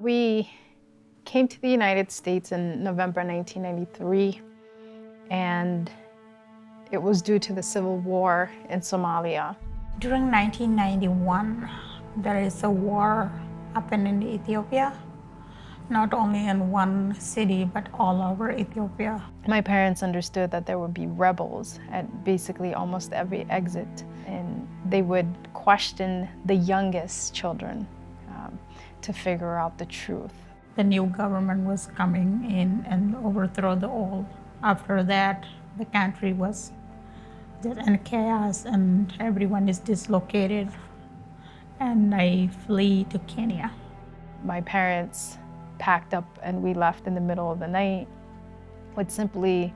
We came to the United States in November 1993, and it was due to the civil war in Somalia. During 1991, there is a war happened in Ethiopia, not only in one city, but all over Ethiopia. My parents understood that there would be rebels at basically almost every exit, and they would question the youngest children to figure out the truth. The new government was coming in and overthrow the old. After that, the country was just in chaos and everyone is dislocated, and I flee to Kenya. My parents packed up and we left in the middle of the night with simply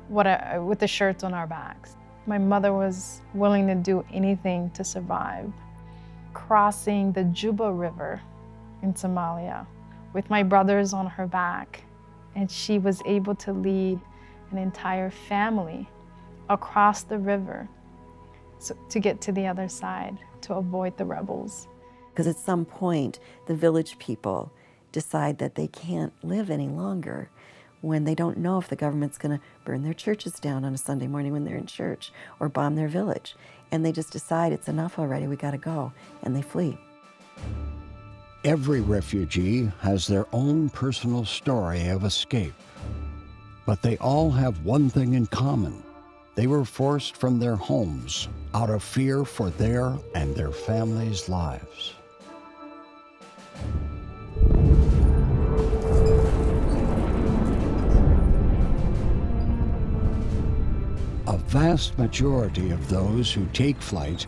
with the shirts on our backs. My mother was willing to do anything to survive. Crossing the Juba River in Somalia with my brothers on her back, and she was able to lead an entire family across the river to get to the other side to avoid the rebels. Because at some point, the village people decide that they can't live any longer when they don't know if the government's going to burn their churches down on a Sunday morning when they're in church or bomb their village. And they just decide it's enough already, we got to go, and they flee. Every refugee has their own personal story of escape. But they all have one thing in common. They were forced from their homes out of fear for their and their families' lives. A vast majority of those who take flight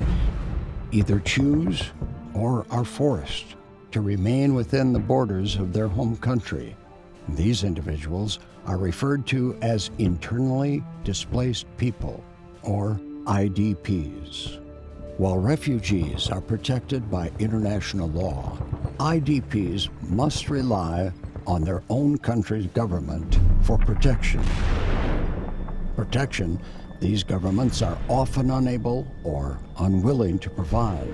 either choose or are forced to remain within the borders of their home country. These individuals are referred to as internally displaced people, or IDPs. While refugees are protected by international law, IDPs must rely on their own country's government for protection. Protection these governments are often unable or unwilling to provide,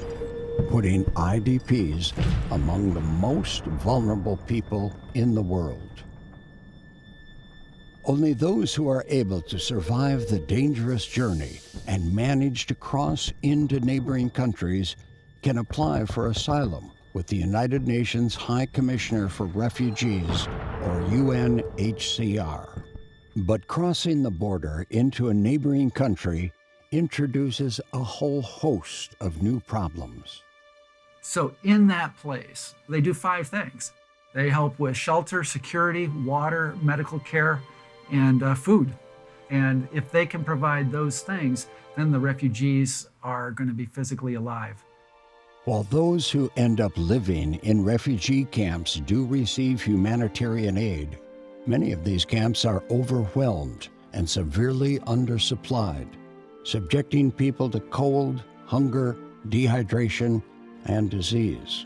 putting IDPs among the most vulnerable people in the world. Only those who are able to survive the dangerous journey and manage to cross into neighboring countries can apply for asylum with the United Nations High Commissioner for Refugees, or UNHCR. But crossing the border into a neighboring country introduces a whole host of new problems. So in that place, they do 5 things. They help with shelter, security, water, medical care, and food. And if they can provide those things, then the refugees are going to be physically alive. While those who end up living in refugee camps do receive humanitarian aid, many of these camps are overwhelmed and severely undersupplied, subjecting people to cold, hunger, dehydration, and disease.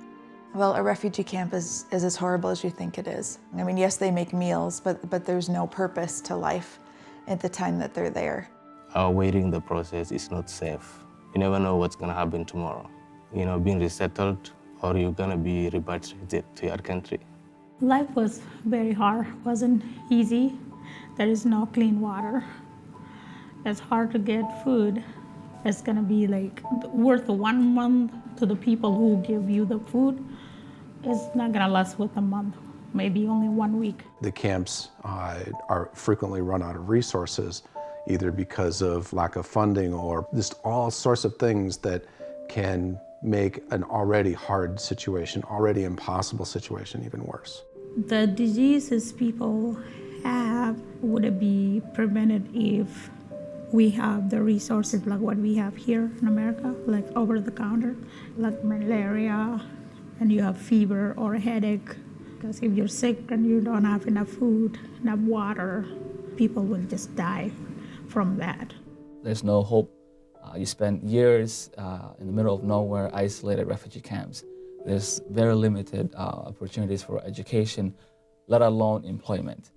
Well, a refugee camp is as horrible as you think it is. I mean, yes, they make meals, but there's no purpose to life at the time that they're there. Waiting the process is not safe. You never know what's going to happen tomorrow. You know, being resettled, or you're going to be repatriated to your country. Life was very hard, wasn't easy. There is no clean water. It's hard to get food. It's gonna be like worth 1 month to the people who give you the food. It's not gonna last with a month, maybe only 1 week. The camps are frequently run out of resources, either because of lack of funding or just all sorts of things that can make an already hard situation, already impossible situation even worse. The diseases people have would be prevented if we have the resources like what we have here in America, like over the counter, like malaria, and you have fever or a headache. Because if you're sick and you don't have enough food, enough water, people will just die from that. There's no hope. You spend years in the middle of nowhere, isolated refugee camps. There's very limited opportunities for education, let alone employment.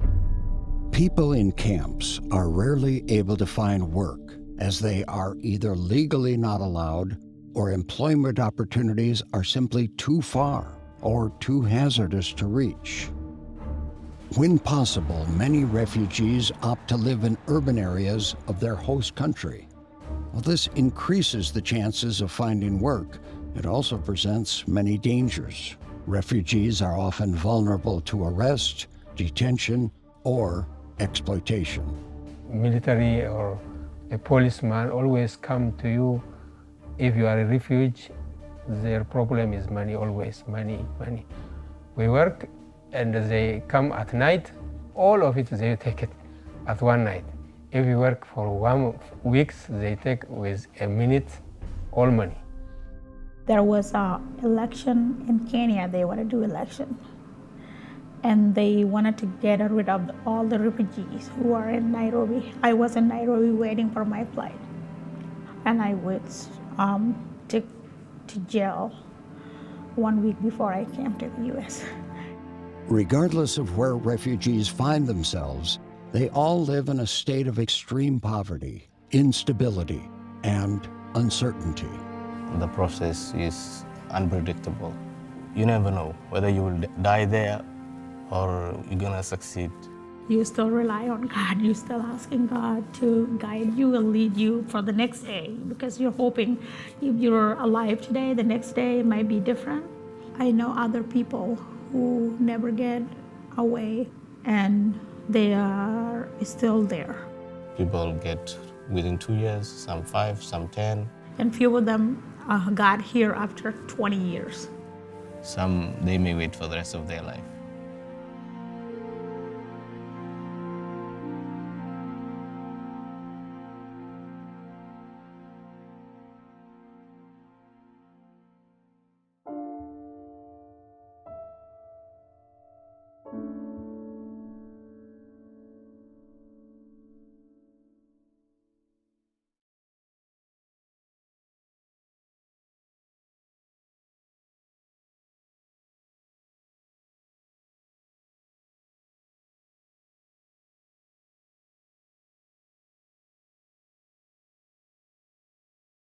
People in camps are rarely able to find work, as they are either legally not allowed or employment opportunities are simply too far or too hazardous to reach. When possible, many refugees opt to live in urban areas of their host country. While this increases the chances of finding work, it also presents many dangers. Refugees are often vulnerable to arrest, detention, or exploitation. Military or a policeman always come to you. If you are a refugee, their problem is money, always money, money. We work and they come at night, all of it they take it at one night. If you work for 1 week, they take with a minute all money. There was an election in Kenya, they want to do election. And they wanted to get rid of all the refugees who are in Nairobi. I was in Nairobi waiting for my flight. And I was took to jail 1 week before I came to the US. Regardless of where refugees find themselves, they all live in a state of extreme poverty, instability, and uncertainty. The process is unpredictable. You never know whether you will die there or you're gonna succeed. You still rely on God. You're still asking God to guide you and lead you for the next day, because you're hoping if you're alive today, the next day might be different. I know other people who never get away and they are still there. People get within 2 years, some 5, some 10. And few of them got here after 20 years. Some, they may wait for the rest of their life.